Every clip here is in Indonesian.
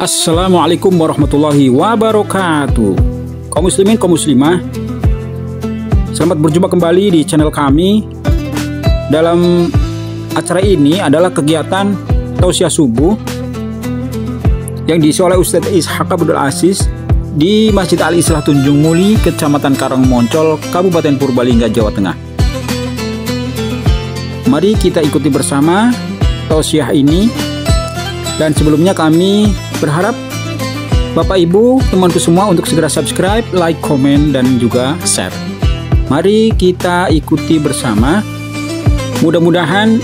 Assalamualaikum warahmatullahi wabarakatuh. Kaum muslimin, kaum muslimah, selamat berjumpa kembali di channel kami. Dalam acara ini adalah kegiatan tausiah subuh yang diisi oleh Ustadz Ishaq Abdul Aziz di Masjid Al Islah Tunjung Muli, Kecamatan Karangmoncol, Kabupaten Purbalingga, Jawa Tengah. Mari kita ikuti bersama tausiah ini. Dan sebelumnya kami berharap Bapak Ibu, temanku semua untuk segera subscribe, like, komen, dan juga share. Mari kita ikuti bersama. Mudah-mudahan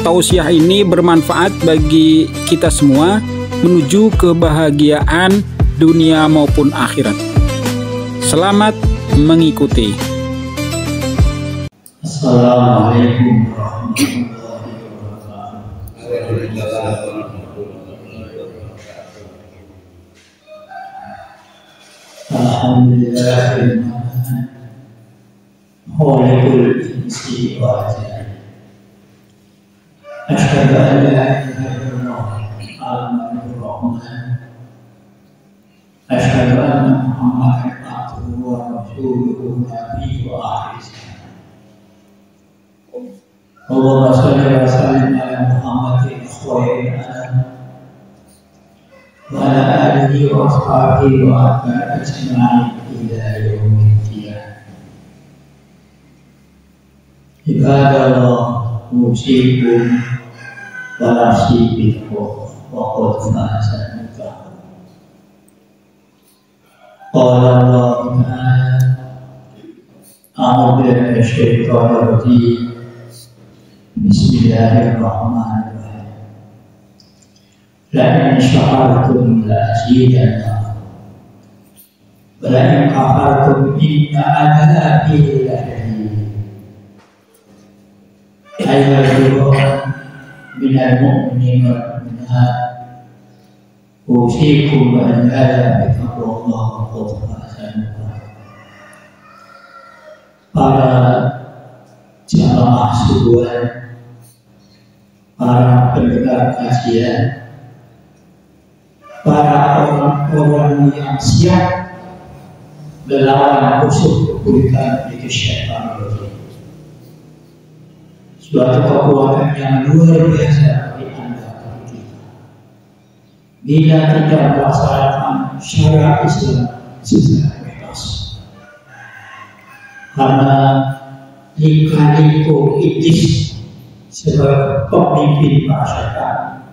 tausiah ini bermanfaat bagi kita semua menuju kebahagiaan dunia maupun akhirat. Selamat mengikuti. Assalamualaikum warahmatullahi wabarakatuh. Alhamdulillah, khalikul insi wal jinn. Asyhadu an la ilaha illallah al-manur rahman. Asyhadu anna Muhammadan abduhu wa rasuluhu nabiyyu wa akhir zaman. Allahumma shalli wa sallim ala Muhammadin khairil anam wa ala alihi wa ashabihi wa atba'ihi ajma'in ila yaumil qiyamah. Ibadallah, usikum wa nafsi bittaqwa wa qad faza al-muttaqun. Qala Allah ta'ala, a'udzu billahi minasy syaithanir rajim. Bismillahirrahmanirrahim. La in syakartum la azidannakum wa la in kafartum inna adzabi lasyadid. Ayyuhal minal mu'minin wal mu'minat, usikum wa iyaya bittaqwallah wa qad faza al-muttaqun. Para jamaah subuhan, para pendengar kajian, para orang-orang yang siap melawan musuh keburikan itu syaitan rajim. Suatu kekuatan yang luar biasa bagi Anda, bagi kita. Bila tidak melaksanakan syariat Islam secara bebas, karena lika-liku iblis sebagai pemimpin para syaitan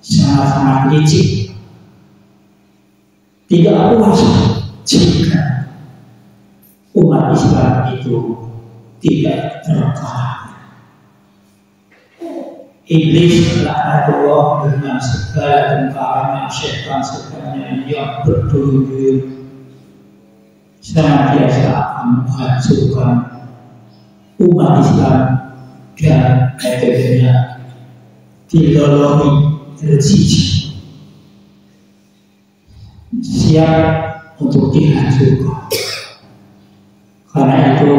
sangat-sangat licik. Tidak puas jika umat Islam itu tidak terkalahkan. Iblis laknatullah dengan segala tentara syaitan sebenarnya yang berduyun-duyun senantiasa akan menghancurkan umat Islam dan akhirnya dilolohi terjijik, siap untuk dihancurkan. Karena itu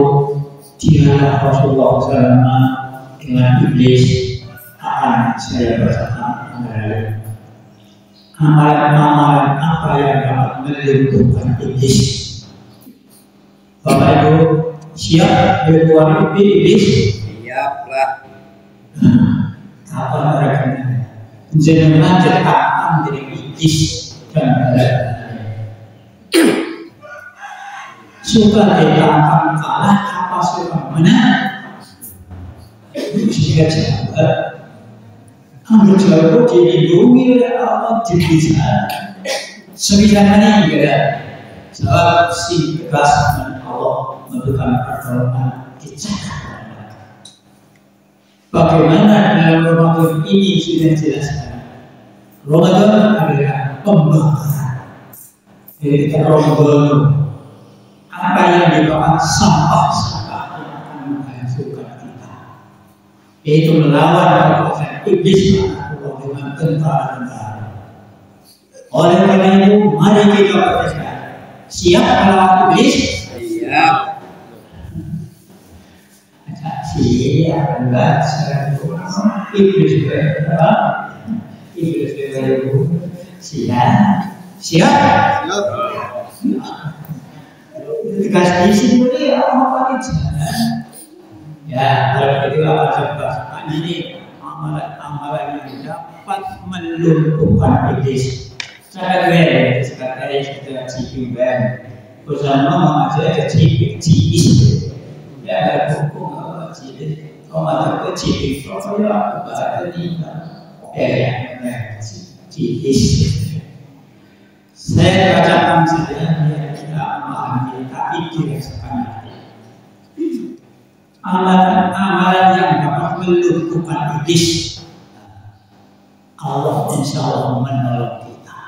dialah Rasulullah SAW dengan iblis akan saya bacakan amalan-amalan apa yang dapat melumpuhkan iblis. Bapak Ibu siap berbuat iblis? Siaplah. Apa mereka? Jangan cekatan dari iblis dan suka ditantang kalah apa suka menang. Jika jawaban ambil jawaban dilindungi oleh Allah, diberikan sebisanya juga jawab si bebas dan Allah memberikan pertolongan dicakap. Bagaimana dalam Ramadan ini sudah dijelaskan. Ramadan adalah pembakaran. Jadi kita Ramadan, apa yang dibakar sampah-sampah yang akan menghancurkan kita, yaitu melawan kekuatan iblis dengan tentara-tentara. Oleh karena itu, mari kita bertekad siap melawan iblis. Siap. Siap, enggak, iblis berkata Iblis baru siap, siap. Tegas di sini ya apa aja. Ya kalau begitu apa coba ini amalan yang dapat melumpuhkan iblis. Sangat keren, sekarang sudah cipiban. Bersama mengajar cipis. Ya ada buku apa cipis. Kalau ada cipis, kalau ya ada di cipis. Saya bacakan saja biar kita memahami, tapi dirasakan hati. Amalan yang dapat melumpuhkan iblis. Allah insya Allah menolong kita.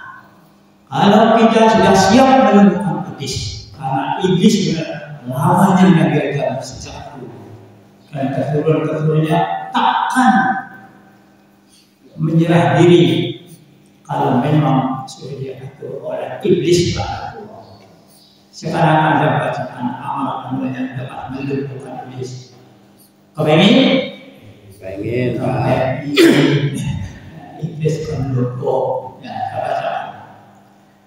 Kalau kita sudah siap melumpuhkan iblis, karena iblis lawannya Nabi Adam sejak dulu, dan keturunan-keturunannya takkan menyerah diri kalau memang sudah diatur oleh iblis pada Allah. Sekarang ada bacaan amalan yang dapat melumpuhkan iblis. Kepengen? Pengen. Iblis kan lumpuh. Ya, baca.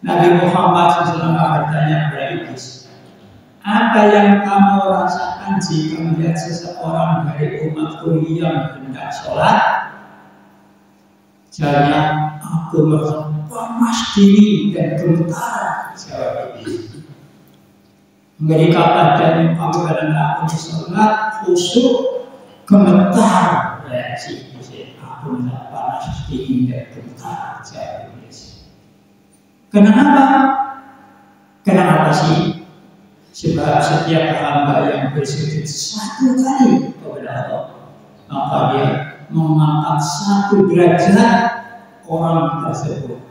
Nabi Muhammad SAW bertanya kepada iblis, apa yang kamu rasakan jika melihat seseorang dari umatku yang hendak sholat? Jawabnya, aku merasa panas dingin dan gemetar. Jawab iblis. Ketika badan kamu dalam aku sholat khusyuk gemetar. Reaksi iblis, aku merasa panas dingin dan gemetar. Jawab iblis. Kenapa? Kenapa sih? Sebab setiap hamba yang bersujud satu kali kepada Allah, maka dia mengangkat satu derajat orang tersebut.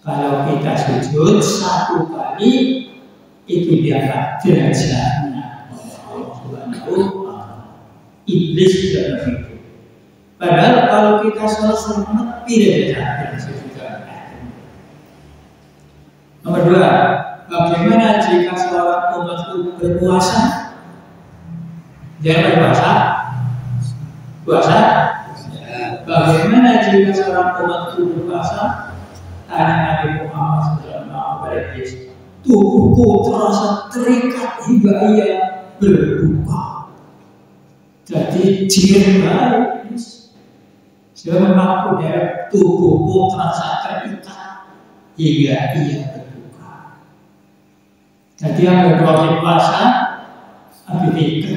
Kalau kita sujud satu kali, itu diangkat derajatnya Allah Subhanahu wa Ta'ala. Iblis tidak begitu. Padahal kalau kita sholat semangat tidak ada sujud. Nomor dua, bagaimana jika seorang umatku berpuasa? Jangan berpuasa. Puasa. Bagaimana jika seorang umatku berpuasa? Tanya Nabi Muhammad SAW kepada Iblis. Tubuhku terasa terikat hingga ia berbuka. Jadi jin baik. Saya mengaku dari tubuhku terasa terikat hingga ia berbuka. Jadi yang berdoa puasa, habis itu.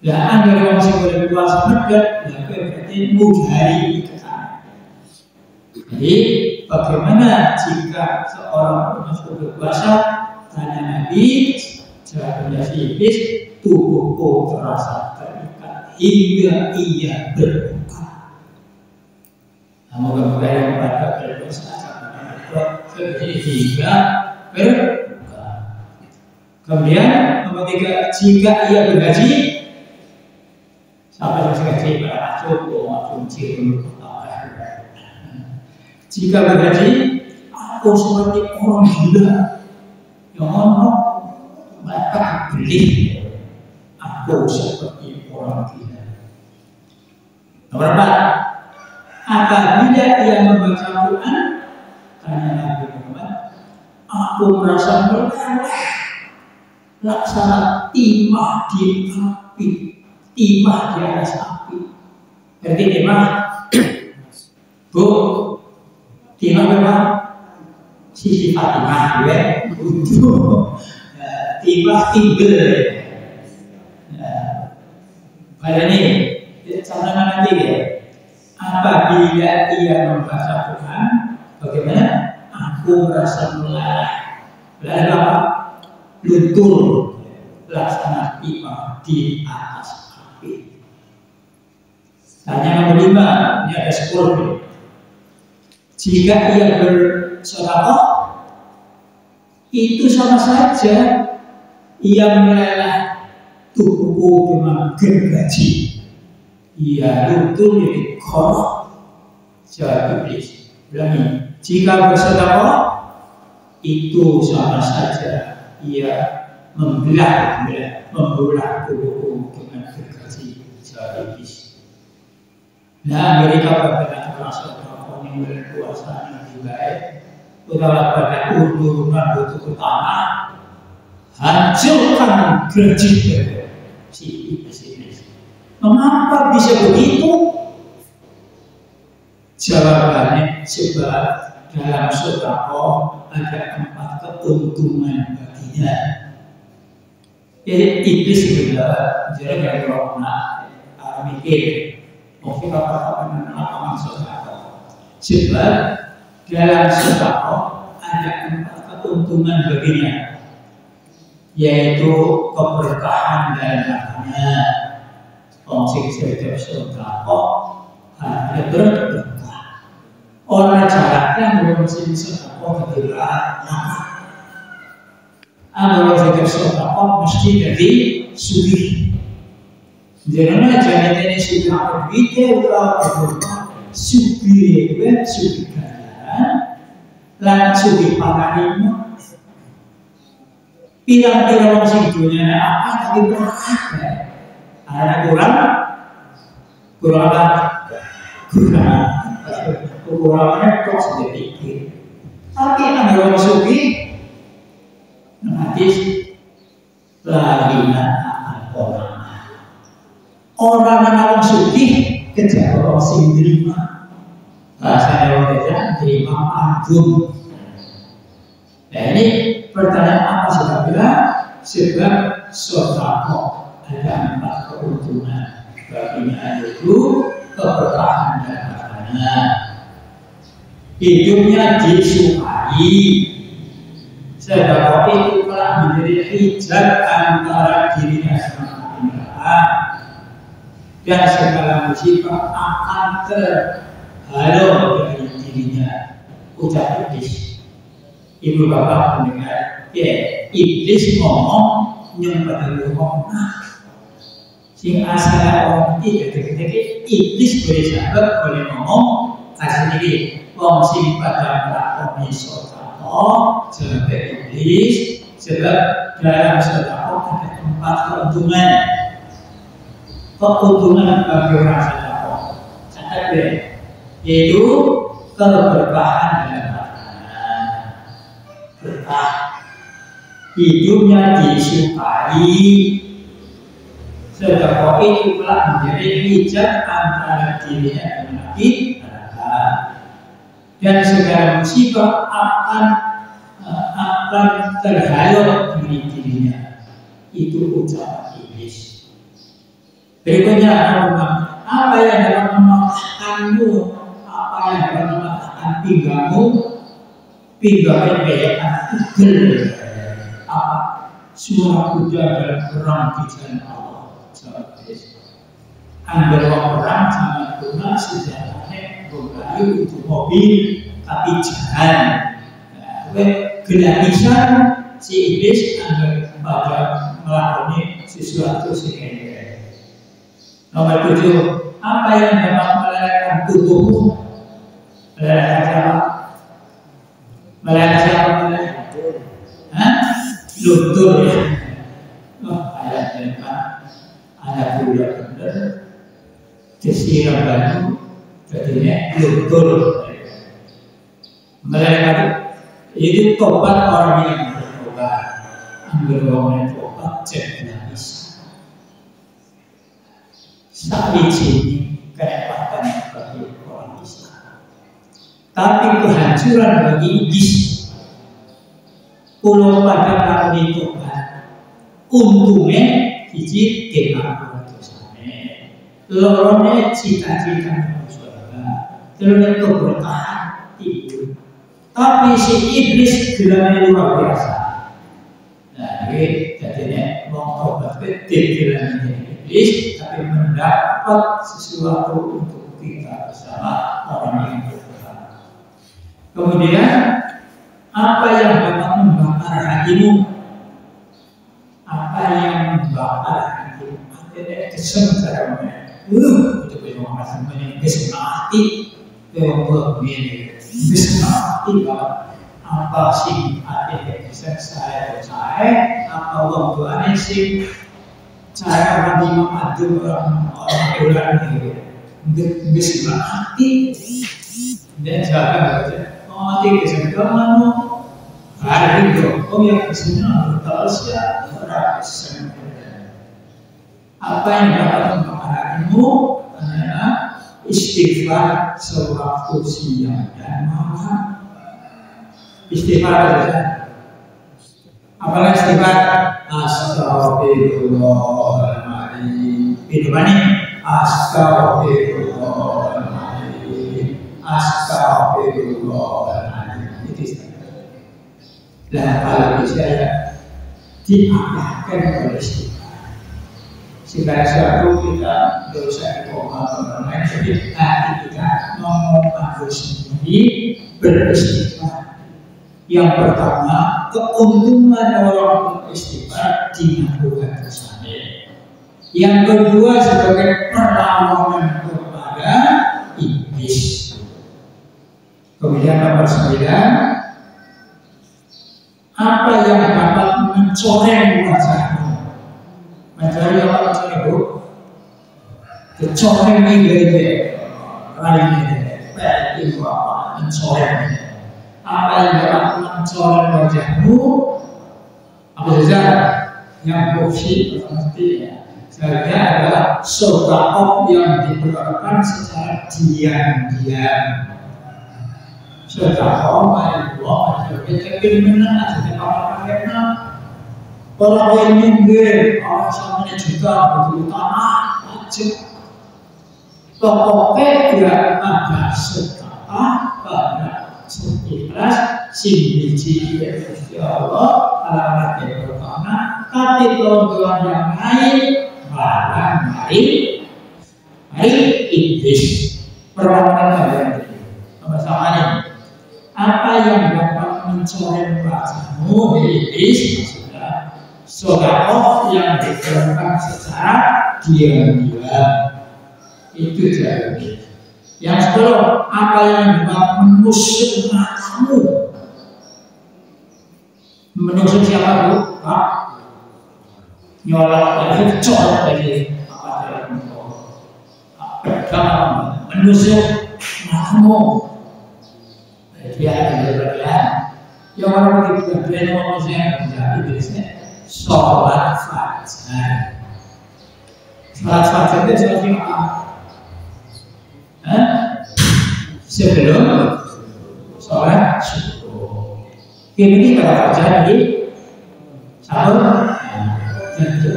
Ya, anda yang masih boleh puasa medit, ya berarti mujari kesana. Jadi, bagaimana jika seorang masuk berpuasa? Tanya Nabi, jawabnya si iblis, tubuhku terasa terikat hingga ia berbuka. Namun moga-moga yang pada berpuasa hingga berbuka. Kemudian nomor tiga, jika ia bergaji, siapa yang bergaji pada cukup jika bergaji, aku seperti orang gila yang orang mereka beli. Aku seperti orang gila. Nomor 4, apabila ia membaca Quran, tanya Nabi Muhammad, aku merasa meleleh. Laksana timah di api, timah di atas api. Berarti timah, bu, timah memang sisi Fatimah, ya, untuk timah timbel. Pada ini, catatan nanti ya. Apabila ia membaca Quran, bagaimana? Aku merasa meleleh. Meleleh apa? Luntur laksana timah di atas api. Tanya nomor 5, ini ada 10. Jika ia bersedekah, itu sama saja ia meleleh tubuhku dengan gergaji. Ia luntur jadi korok. Jawab iblis. Ulangi, jika bersedekah itu sama saja ia membelah tubuhku dengan gergaji. Jawab iblis. Nah, mereka berkata bulan puasa yang baik, utawa pada urunan butuh utama, hancurkan gerejik si iblis. Mengapa bisa begitu? Jawabannya sebab dalam sedekah ada 4 keuntungan baginya. Jadi iblis juga jadi kayak corona, mikir, mungkin apa maksudnya? Sebab dalam sedekah ada 4 keuntungan baginya, yaitu keberkahan dalam hartanya. Fungsi setiap sedekah ada berkah. Orang caranya mengurusi sedekah kegilaan nama. Kalau setiap sedekah mesti jadi sugih. Jangan jangan ini sudah begitu kalau sugih ganjaran, langsung dipanganin. Pirang-pirang orang sing dunia apa tapi berada. Ada kurang kurangnya kok sedikit. Tapi ada orang sugi nanti lagi orang orang sugi kejar orang sing terima. Bahasa Indonesia terima agung. Nah ini pertanyaan apa sudah bilang? Sebab sedekah ada 4 keuntungan baginya, yaitu keberkahan dan hartanya, hidupnya disukai. Sedekah itu telah menjadi hijab antara dirinya sama penyerahan, dan segala musibah akan terhalau dari dirinya. Ucap iblis. Ibu bapak mendengar, ya iblis ngomong yang pada ngomong sing asal orang tidak iblis boleh sahabat boleh ngomong asal ini wong sing pada melakukan sedekah sebab iblis, sebab dalam sedekah ada 4 keuntungan bagi orang sedekah. Catat ya, yaitu keberkahan dalam hartanya, berkah, hidupnya disukai. Sedekah itu telah menjadi hijab antara dirinya dengan akhirat, dan segala musibah akan terhalau dari dirinya. Itu ucapan iblis. Berikutnya apa yang dapat mematahkanmu, apa yang dapat mematahkan pinggangmu, pinggangnya berikan tugel. Apa? Suara kuda dalam perang di jalan Allah. Ambil orang sama guna sejarahnya berlalu untuk mobil, tapi jangan gratisan si iblis ambil pada melakukan sesuatu sehingga. Nomor 7, apa yang dapat melelehkan tubuhmu? Melelehkan siapa? Melelehkan siapa? Luntur ya. Ada kuda benar, disiram batu, jadinya luntur. Melelehkan itu tobat orang yang bertobat. Ambil orang yang tobat tidak bisa. Sabi ini kehebatannya bagi orang Islam, tapi kehancuran bagi iblis. Kalau pada melakukan tobat, untungnya hiji dengan dosanya, lorone cita-cita surga, terus keberkahan itu. Tapi si iblis gelarnya luar biasa. Nah, ini jadinya mau tobat ke gelarnya iblis, tapi mendapat sesuatu untuk kita bersama orang yang berdosa. Kemudian apa yang dapat membakar hatimu? Apa yang membakar hatimu? Artinya kesenangannya. Itu memang rasanya kesenangan hati, kesenangan apa sih artinya bisa saya percaya? Apa orang tuanya sih? Saya orang Imam Adul orang bulan ini, kesenangan hati. Dan jaga baca. Oh, tiga segala hari itu. Oh ya kesini terus ya berasa. Apa yang dapat mempengaruhimu adalah istighfar sewaktu siang dan malam. Istighfar saja. Apalagi istighfar astagfirullahaladzim. Itu mana? Astagfirullahaladzim. Astagfirullahaladzim. Itu istighfar. Dan kalau bisa ya diamalkan oleh istighfar. Segala sesuatu kita dosa dipompa orang lain, jadi hati kita mengomong sendiri beristighfar. Yang pertama, keuntungan orang beristighfar dimaafkan dosanya. Yang kedua, sebagai perlawanan kepada iblis. Kemudian nomor 9, apa yang dapat mencoreng wajahmu? Mencari apa mencari bu? Kecoreng ini lainnya, itu apa? Mencoreng. Apa yang dapat mencoreng wajahmu? Apa saja yang positif mestinya. Saya adalah sedekah yang dikeluarkan secara diam-diam. Sedekah Allah itu benar ada orang yang minggir, orang samanya juga betul tanah aja. Pokoknya dia ada sedekah pada seikhlas sing ya Allah alamat yang pertama. Tapi tujuan yang lain malah mari iblis perlawanan kalian sama-sama. Apa yang dapat mencoreng wajahmu iblis? Sedekah yang dikeluarkan secara diam-diam itu jadi. Yang kedua, apa yang dapat menusuk matamu? Menusuk siapa bu? Pak? Nyolok lagi, colok lagi. Apa dalam dalam menusuk matamu? Dia ada bagian. Yang orang itu bagian manusia menjadi biasanya. Sholat fajar. Sholat fajar itu seperti apa? Sebelum sholat subuh. Ini pada fajar di sahur. Dan itu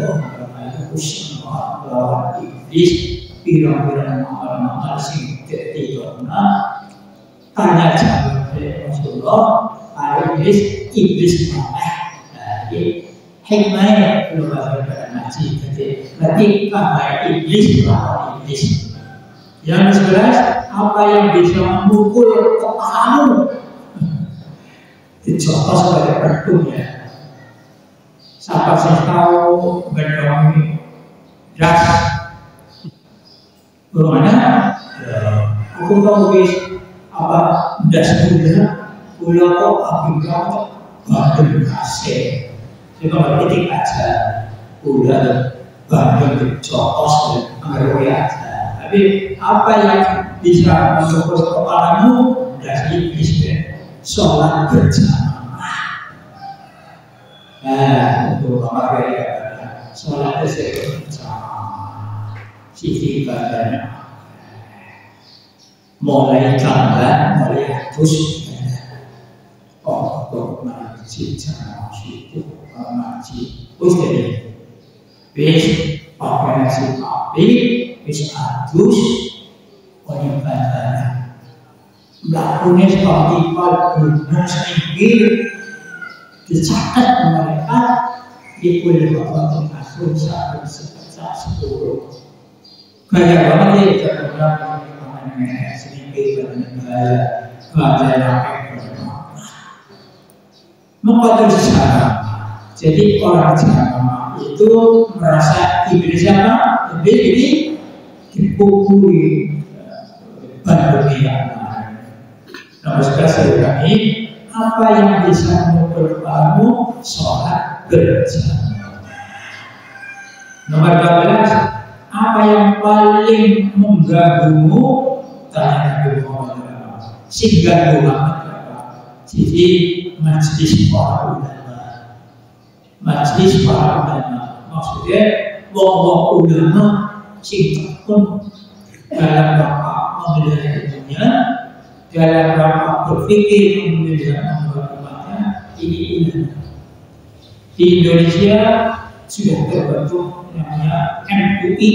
pusing lawan iblis. Pirang-pirang amal-amal sing ketigona. Tanya jawab Rasulullah. Ada iblis malah. Jadi hikmahnya belum ada ngaji, berarti apa iblis melawan iblis. Yang 11, apa yang bisa memukul kepalamu? Dicontoh sebagai pertum ya. Siapa sih tahu gendong das? Bagaimana? Aku tahu bis apa das gula kok api kok badan kasih. Cuma titik aja, udah banding dicokos dan aja. Tapi apa yang bisa mengukur kepalamu dari iblis sholat berjamaah. Nah, itu apa gaya sholat berjamaah. Sisi badannya mulai gambar, mulai hapus. Oh, masjid jamaah itu. Ngaji, jadi, bis pakai nasi api, bis adus, banyak badan. Melakukannya seperti benar sedikit, dicatat mereka di kulit bapak kasus satu sebesar 10. Gaya banget ya, jangan bilang sedikit gaya rakyat. Mengkotor secara. Jadi orang Jawa itu merasa iblis apa? Iblis ini dipukuli bandung yang lain. Nomor 11 kami, apa yang bisa memukul kamu sholat berjamaah. Nomor 12, apa yang paling mengganggumu? Tanya Nabi Muhammad. singgah banget jadi majelis para ulama. Majelis para ulama maksudnya wong-wong ulama sing pun dalam rangka memelihara ilmunya, dalam rangka berpikir memelihara umatnya. Ini ulama. Di Indonesia sudah terbentuk namanya MUI,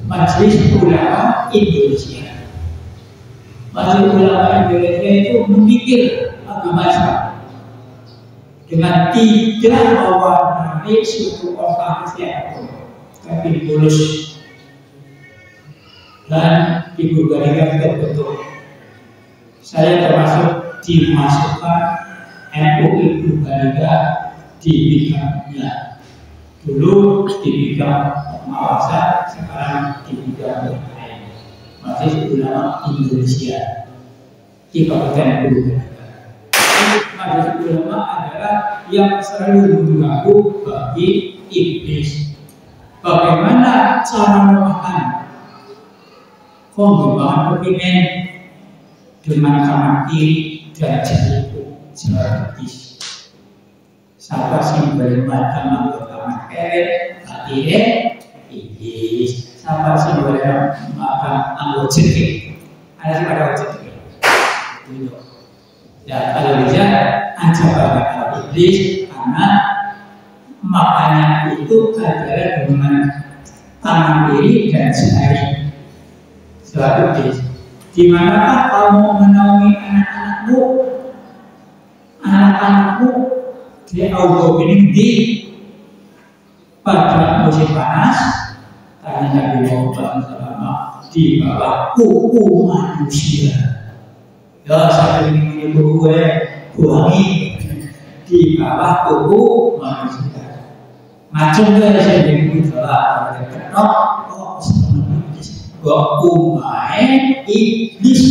Majelis Ulama Indonesia. Majelis Ulama Indonesia itu memikir agama Islam dengan tidak mewarnai suatu organisasi apapun, tapi lulus dan dibuktikan terbentuk. Saya termasuk dimasukkan MUI Purbalingga di bidangnya. Dulu di bidang pengawasan, sekarang di bidang yang lain. Majelis Ulama Indonesia di Kabupaten Purbalingga. Majelis Ulama adalah yang selalu mengganggu bagi iblis. Bagaimana cara memakan pengembangan kepingin dengan kanan kiri dan jari strategis. Siapa sih berempat anggota keret, akhirnya iblis. Siapa sih boleh makan anggota cekik? Ada sih pada cekik. Ya kalau bisa aja pada iblis karena makannya itu adalah dengan tangan kiri dan jari strategis. Di manakah kamu menaungi anak-anakmu di auto di pada musim panas, tanya Nabi Muhammad SAW, di bawah kuku manusia. Ya saya ingin gue buangi di bawah kuku manusia. Macam tu saya ingin salah pada kenok kok umai iblis.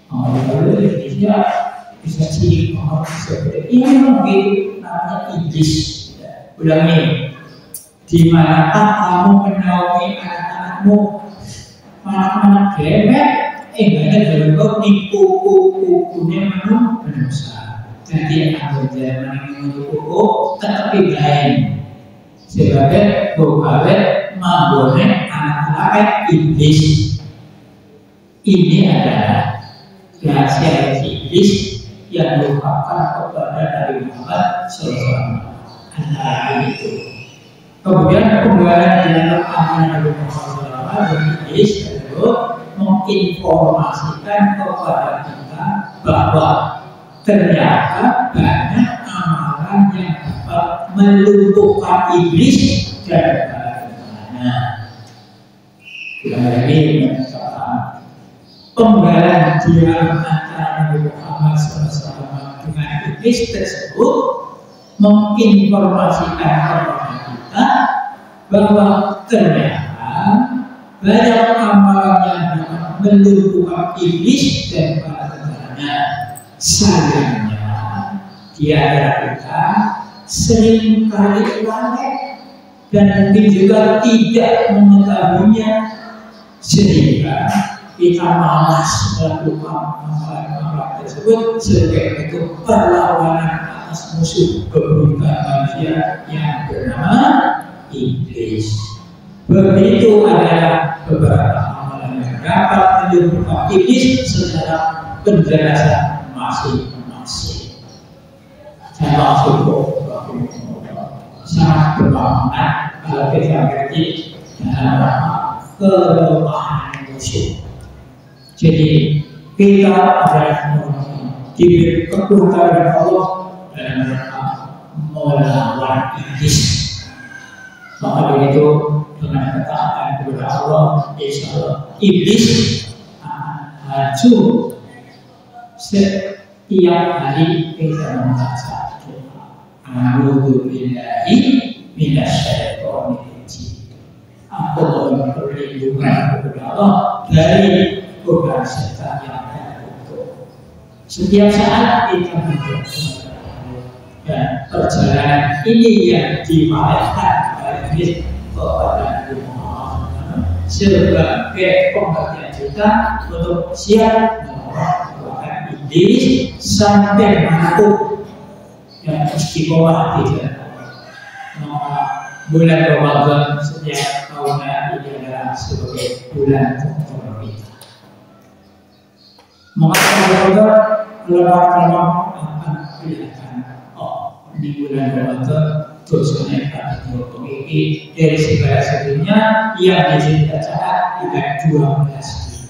Kalau Indonesia bisa ciri seperti ini begitu namanya iblis. Ulangi, di manakah kamu menaungi anak-anakmu? Anak-anak gemek, enggaknya dalam kuku-kukunya manusia. Jadi aku jangan kuku tetapi lain sebagai pegawai menggoreng anak-anak iblis. Ini adalah rahasia iblis yang diungkapkan kepada Nabi Muhammad SAW. Itu. Kemudian penggalan dalam amanah Nabi Muhammad SAW dan iblis tersebut menginformasikan kepada kita bahwa ternyata banyak amalan yang dapat melumpuhkan iblis dan bagaimana. Kita lagi mencatat penggalan dialog antara Nabi Muhammad SAW dengan iblis tersebut menginformasikan kepada kita bahwa ternyata banyak amalan yang dapat melumpuhkan iblis dan bagaimana. Sayangnya di antara kita sering kali lalai dan mungkin juga tidak mengetahuinya, sehingga kita malas melakukan amalan tersebut sebagai bentuk perlawanan atas musuh bebuyutan manusia yang bernama iblis. Begitu adalah beberapa amalan yang dapat melumpuhkan iblis secara penjelasan masing-masing. Saya maksud sangat bermanfaat kalau kita mengerti dalam kelemahan musuh. Jadi kita adalah diberi kekuatan Allah dalam rangka melawan iblis. Maka begitu dengan ketaatan kepada Allah, insya Allah iblis akan hancur. Setiap hari kita membaca doa, A'udzubillahi minasyaitonir rajim. Aku mohon perlindungan kepada Allah dari godaan setan yang terkutuk. Setiap saat kita berdoa dan perjalanan ini yang dimalaikan oleh iblis kepada Nabi Muhammad sebagai pembagian kita untuk siap melawan iblis sampai manapun yang istiqomah di jalan bulan Ramadan setiap tahunnya ini adalah sebagai bulan kontrol kita. Maka Ramadan keluar akan kelihatan. Oh, di bulan Ramadan dosanya akan diampuni dari segala sebelumnya yang dicatat tidak 12.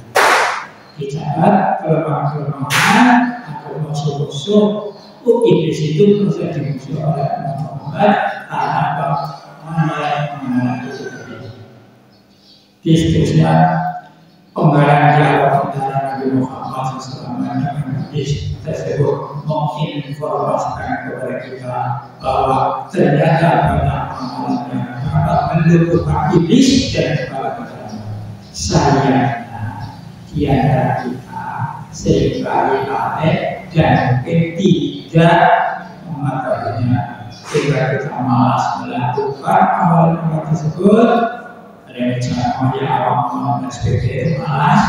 Dicatat kelemahan-kelemahan atau musuh-musuh iblis itu bisa dimusuh oleh Muhammad karena apa? Amalan itu terjadi. Seterusnya penggalan dialog antara Nabi Muhammad SAW dengan iblis tersebut menginformasikan kepada kita bahwa ternyata banyak amalan yang dapat mendukung iblis dan kebaikan. Sayangnya tiada kita seringkali lalai dan tidak mengatakannya. Jika kita malas melakukan amalan tersebut, ada yang bicara yang awam dan sebagainya malas,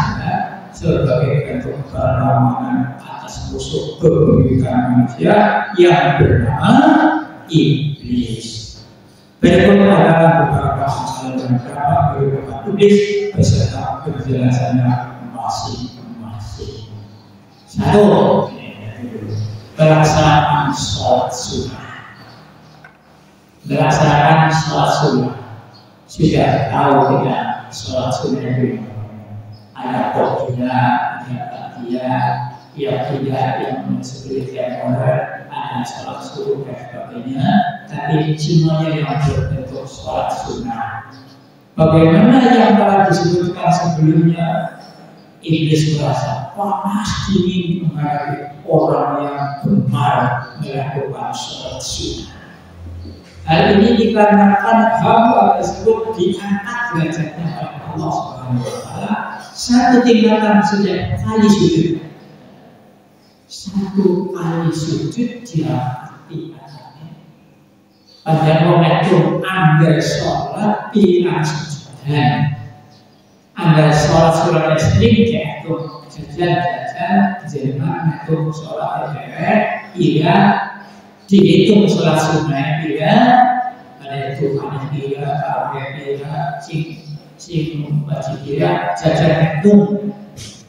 sebagai bentuk perlawanan atas musuh kebaikan manusia yang bernama iblis. Berikut adalah beberapa masalah dan beberapa beberapa iblis beserta penjelasannya masing-masing. Satu, pelaksanaan sholat sunnah. Melaksanakan sholat sunnah sudah tahu tidak sholat sunnah itu ada qobliyah, ada ba'diyah, yang tidak yang seperti yang orang ada sholat sunnah dan sebagainya, tapi semuanya yang berbentuk sholat sunnah. Bagaimana yang telah disebutkan sebelumnya, iblis merasa panas dingin menghadapi orang yang gemar melakukan sholat sunnah. Hal ini dikarenakan hamba tersebut diangkat derajatnya oleh Allah Subhanahu wa Ta'ala satu tingkatan sejak kali sujud. Satu kali sujud diangkat tingkatannya. Pada momentum anggar sholat pilihan sujudan, anggar sholat surat sering dihitung jajan jenama momentum sholat iya dihitung sholat sunnah dia ada Tuhan dia, Tuhan dia, sing baca dia, jajan itu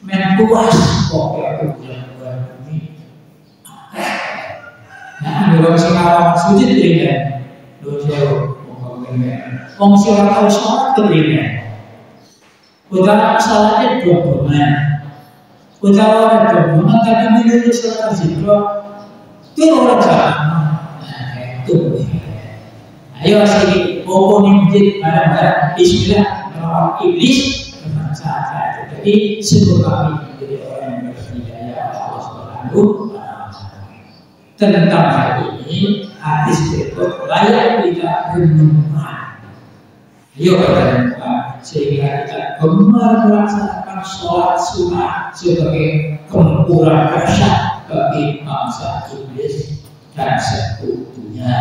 menpuas kok ya tujuan ini. Nah, kalau sekarang sujud dia, dojo, orang siapa tahu sholat dia, udah sholatnya dombongan, tapi menurut sholat zikro itu orang jalan. Nah, itu. Ayo sini, pokoknya masjid bareng-bareng Bismillah melawan iblis dengan saat itu. Jadi sebelum kami menjadi orang yang berhidayah Allah Subhanahu wa Ta'ala. Tentang hal ini, hadis berikut layak kita renungkan. Ayo kita renungkan sehingga kita gemar melaksanakan sholat sunnah sebagai gempuran dahsyat bagi bangsa iblis dan sekutunya.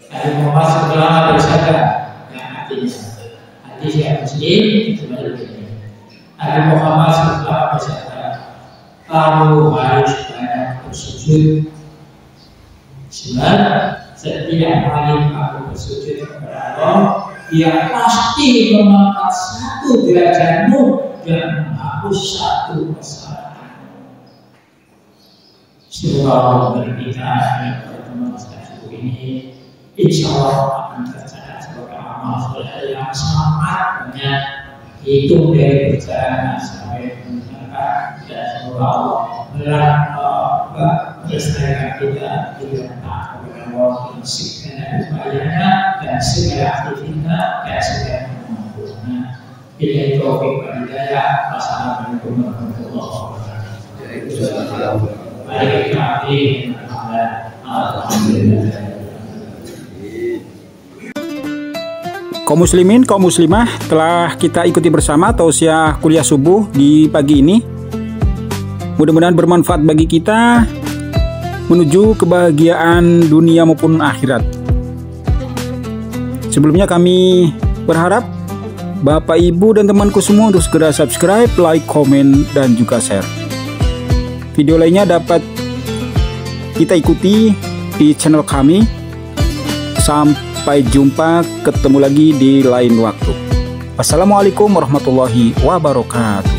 Ada Muhammad setelah bersabda yang artinya hadis yang Muslim itu begini. Ada Muhammad setelah bersabda kamu harus banyak bersujud sebab setiap kali kamu bersujud kepada Allah dia pasti mengangkat satu derajatmu dan menghapus satu kesalahan. Semoga Allah berkata dalam pertemuan seperti ini insya Allah akan tercatat sebagai amal soleh yang sangat banyak, hitung dari perjalanan sampai meninggalkan, dan semoga Allah melestarikan kita dengan taat kepada Allah dengan segala upayanya dan segala aktivitas dan segala kemampuannya. Bila itu hidayah. Wassalamualaikum warahmatullahi wabarakatuh. Baik kami alhamdulillah. Kaum muslimin, kaum muslimah, telah kita ikuti bersama tausiah kuliah subuh di pagi ini. Mudah-mudahan bermanfaat bagi kita menuju kebahagiaan dunia maupun akhirat. Sebelumnya kami berharap Bapak, Ibu, dan temanku semua untuk segera subscribe, like, komen, dan juga share. Video lainnya dapat kita ikuti di channel kami. Sampai jumpa, ketemu lagi di lain waktu. Wassalamualaikum warahmatullahi wabarakatuh.